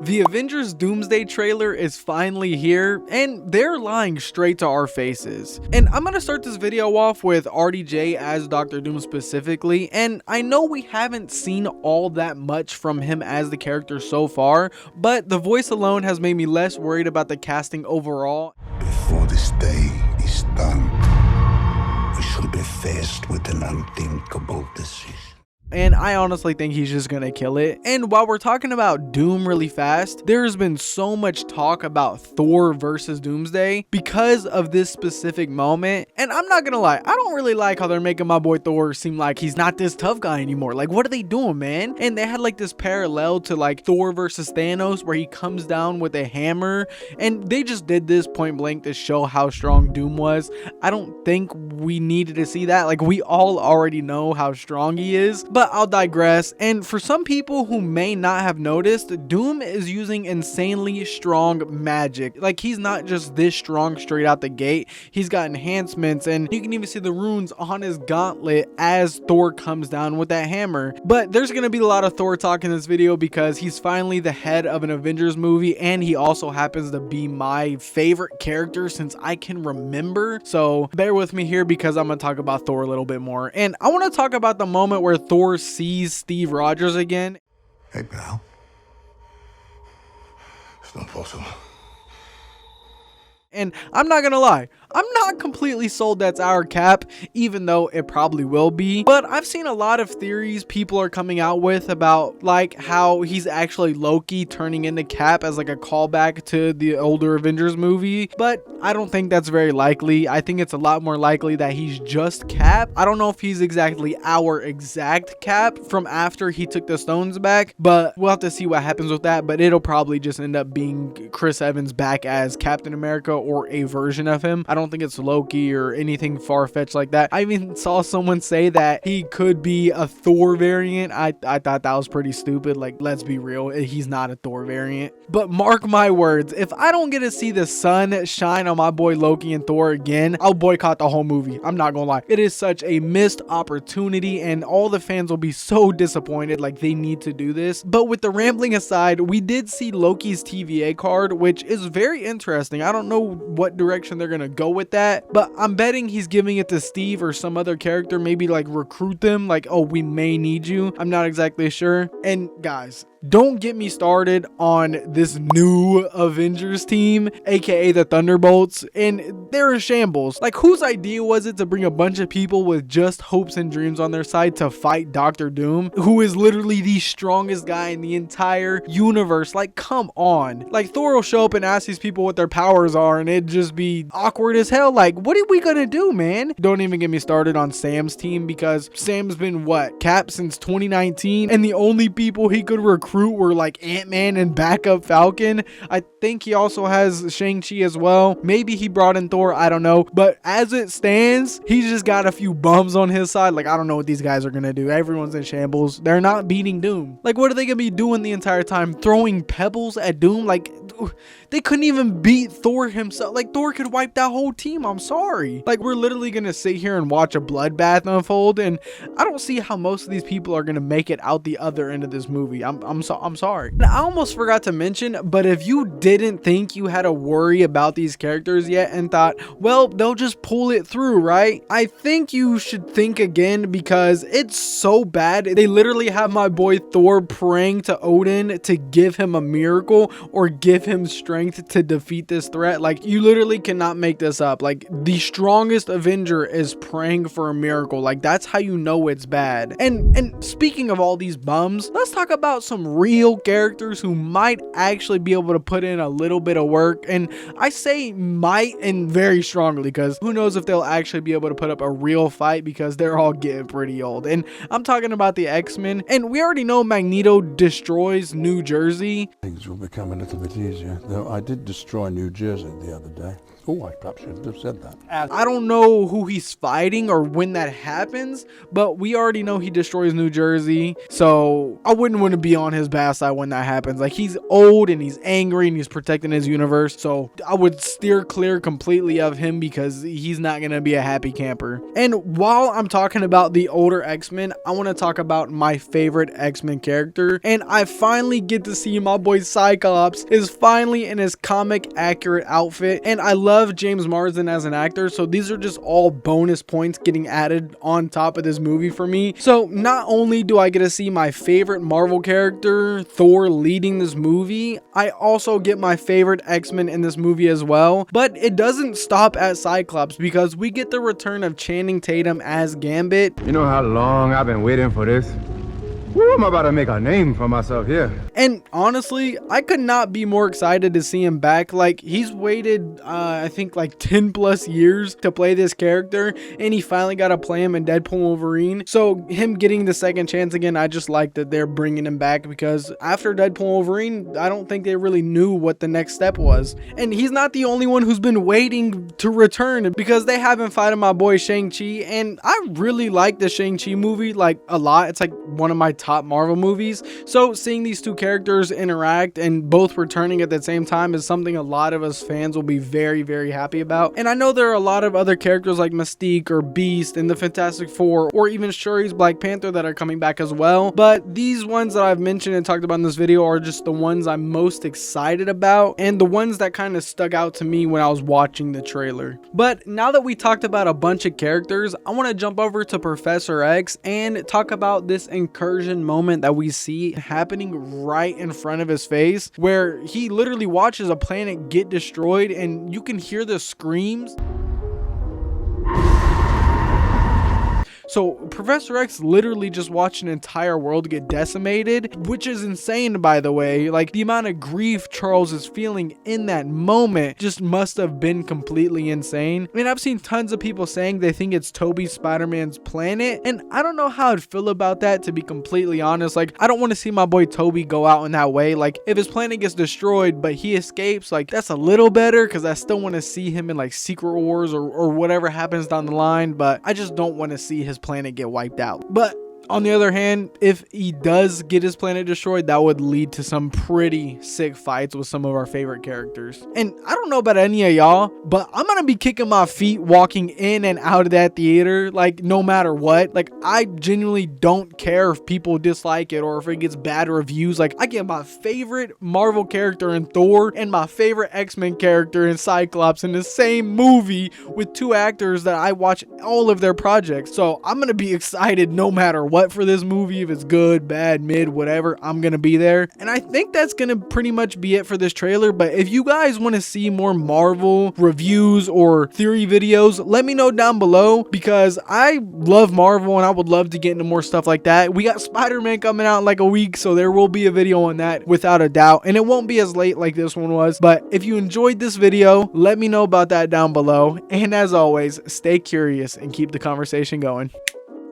The Avengers Doomsday trailer is finally here, and they're lying straight to our faces. And I'm gonna start this video off with RDJ as Dr. Doom specifically, and I know we haven't seen all that much from him as the character so far, but the voice alone has made me less worried about the casting overall. Before this day is done, we shall be faced with an unthinkable decision. And I honestly think he's just gonna kill it. And while we're talking about Doom really fast, there's been so much talk about Thor versus Doomsday because of this specific moment. And I'm not gonna lie, I don't really like how they're making my boy Thor seem like he's not this tough guy anymore. Like, what are they doing, man? And they had like this parallel to like Thor versus Thanos where he comes down with a hammer, and they just did this point blank to show how strong Doom was. I don't think we needed to see that. Like, we all already know how strong he is, but I'll digress. And for some people who may not have noticed, Doom is using insanely strong magic. Like, he's not just this strong straight out the gate. He's got enhancements, and you can even see the runes on his gauntlet as Thor comes down with that hammer. But there's gonna be a lot of Thor talk in this video because he's finally the head of an Avengers movie, and he also happens to be my favorite character since I can remember. So bear with me here because I'm gonna talk about Thor a little bit more. And I want to talk about the moment where Thor sees Steve Rogers again. Hey, pal. It's not possible. And I'm not gonna lie, I'm not completely sold that's our Cap, even though it probably will be. But I've seen a lot of theories people are coming out with about like how he's actually Loki turning into Cap as like a callback to the older Avengers movie. But I don't think that's very likely. I think it's a lot more likely that he's just Cap. I don't know if he's exactly our exact Cap from after he took the stones back, but we'll have to see what happens with that. But it'll probably just end up being Chris Evans back as Captain America or a version of him. I don't think it's Loki or anything far-fetched like that. I even saw someone say that he could be a Thor variant. I thought that was pretty stupid. Like, let's be real, he's not a Thor variant. But mark my words, if I don't get to see the sun shine on my boy Loki and Thor again, I'll boycott the whole movie. I'm not gonna lie, it is such a missed opportunity, and all the fans will be so disappointed. Like, they need to do this. But with the rambling aside, we did see Loki's TVA card, which is very interesting. I don't know what direction they're gonna go with that, but I'm betting he's giving it to Steve or some other character, maybe like recruit them, like, oh, we may need you. I'm not exactly sure. And guys, don't get me started on this new Avengers team, aka the Thunderbolts, and they're in shambles. Like, whose idea was it to bring a bunch of people with just hopes and dreams on their side to fight Dr. Doom, who is literally the strongest guy in the entire universe? Like, come on. Like, Thor will show up and ask these people what their powers are, and it'd just be awkward as hell. Like, what are we gonna do, man? Don't even get me started on Sam's team, because Sam's been what, Cap since 2019, and the only people he could recruit were like Ant-Man and backup Falcon. I think he also has Shang-Chi as well. Maybe he brought in Thor, I don't know. But as it stands, he's just got a few bums on his side. Like, I don't know what these guys are gonna do. Everyone's in shambles. They're not beating Doom. Like, what are they gonna be doing the entire time? Throwing pebbles at Doom? Like, they couldn't even beat Thor himself. Like, Thor could wipe that whole team. I'm sorry. Like, we're literally gonna sit here and watch a bloodbath unfold, and I don't see how most of these people are gonna make it out the other end of this movie. I'm sorry. And I almost forgot to mention, but if you didn't think you had to worry about these characters yet and thought, well, they'll just pull it through, right? I think you should think again, because it's so bad. They literally have my boy Thor praying to Odin to give him a miracle or give him strength to defeat this threat. Like, you literally cannot make this up. Like, the strongest Avenger is praying for a miracle. Like, that's how you know it's bad. And speaking of all these bums, let's talk about some real characters who might actually be able to put in a little bit of work. And I say might, and very strongly, because who knows if they'll actually be able to put up a real fight, because they're all getting pretty old. And I'm talking about the X-Men, and we already know Magneto destroys New Jersey. Things will become a little bit easier, though I did destroy New Jersey the other day. Oh, I perhaps shouldn't have said that. I don't know who he's fighting or when that happens, but we already know he destroys New Jersey, so I wouldn't want to be on his bad side when that happens. Like, he's old and he's angry and he's protecting his universe, so I would steer clear completely of him because he's not going to be a happy camper. And while I'm talking about the older X-Men, I want to talk about my favorite X-Men character, and I finally get to see my boy Cyclops is finally in his comic accurate outfit, and I love James Marsden as an actor, so these are just all bonus points getting added on top of this movie for me. So not only do I get to see my favorite Marvel character, Thor, leading this movie, I also get my favorite X-Men in this movie as well. But it doesn't stop at Cyclops, because we get the return of Channing Tatum as Gambit. You know how long I've been waiting for this? Woo, I'm about to make a name for myself here. And honestly, I could not be more excited to see him back. Like, he's waited, I think like 10 plus years to play this character, and he finally got to play him in Deadpool and Wolverine. So him getting the second chance again, I just like that they're bringing him back, because after Deadpool and Wolverine, I don't think they really knew what the next step was. And he's not the only one who's been waiting to return, because they haven't fighting my boy Shang-Chi, and I really like the Shang-Chi movie like a lot. It's like one of my top Marvel movies. So seeing these two characters interact and both returning at the same time is something a lot of us fans will be very, very happy about. And I know there are a lot of other characters like Mystique or Beast and the Fantastic Four, or even Shuri's Black Panther, that are coming back as well. But these ones that I've mentioned and talked about in this video are just the ones I'm most excited about, and the ones that kind of stuck out to me when I was watching the trailer. But now that we talked about a bunch of characters, I want to jump over to Professor X and talk about this incursion moment that we see happening right in front of his face, where he literally watches a planet get destroyed and you can hear the screams. So Professor X literally just watched an entire world get decimated, which is insane, by the way. Like, the amount of grief Charles is feeling in that moment just must have been completely insane. I mean, I've seen tons of people saying they think it's Tobey Spider-Man's planet, and I don't know how I'd feel about that, to be completely honest. Like, I don't want to see my boy Tobey go out in that way. Like, if his planet gets destroyed but he escapes, like, that's a little better, because I still want to see him in like Secret Wars or whatever happens down the line, but I just don't want to see his planet get wiped out. But on the other hand, if he does get his planet destroyed, that would lead to some pretty sick fights with some of our favorite characters. And I don't know about any of y'all, but I'm gonna be kicking my feet walking in and out of that theater, like, no matter what. Like, I genuinely don't care if people dislike it or if it gets bad reviews. Like, I get my favorite Marvel character in Thor and my favorite X-Men character in Cyclops in the same movie with two actors that I watch all of their projects. So I'm gonna be excited no matter what for this movie. If it's good, bad, mid, whatever, I'm gonna be there. And I think that's gonna pretty much be it for this trailer. But if you guys want to see more Marvel reviews or theory videos, let me know down below, because I love Marvel and I would love to get into more stuff like that. We got Spider-Man coming out in like a week, so there will be a video on that without a doubt, and it won't be as late like this one was. But if you enjoyed this video, let me know about that down below, and as always, stay curious and keep the conversation going.